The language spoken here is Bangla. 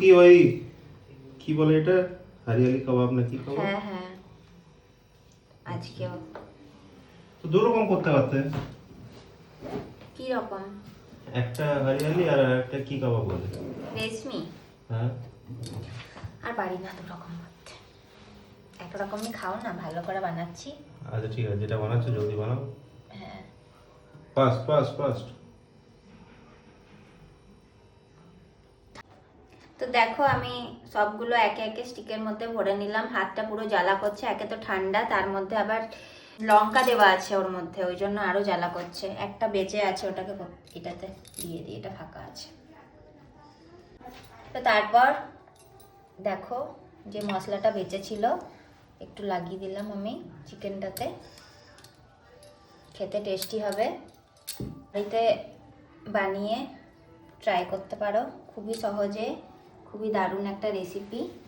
কি ওই কি বলে এটা, হরিয়ালি কাবাব না কি কাবাব? হ্যাঁ হ্যাঁ, আজকেও তো দু রকম করতে পারতে। কি রকম? একটা হরিয়ালি আর একটা কি কাবাব বলে? রেশমি। হ্যাঁ, আর পারি না দু রকম করতে, একরকমই খাও না, ভালো করে বানাচ্ছি। আচ্ছা ঠিক আছে, যেটা বানাচ্ছো জলদি বানাও। হ্যাঁ। Fast fast fast. তো দেখো আমি সবগুলো একে একে স্টিকের মধ্যে ভরে নিলাম। হাতটা পুরো জ্বালা করছে, একে তো ঠান্ডা, তার মধ্যে আবার লঙ্কা দেওয়া আছে ওর মধ্যে, ওই জন্য আরো জ্বালা করছে। একটা বেঁচে আছে, ওটাকে এটাতে দিয়ে দিই, এটা ফাঁকা আছে। তো তারপর দেখো যে মশলাটা বেঁচে ছিল একটু লাগিয়ে দিলাম আমি চিকেনটাতে, খেতে টেস্টি হবে। বাড়িতে বানিয়ে ট্রাই করতে পারো, খুবই সহজে, খুবই দারুণ একটা রেসিপি।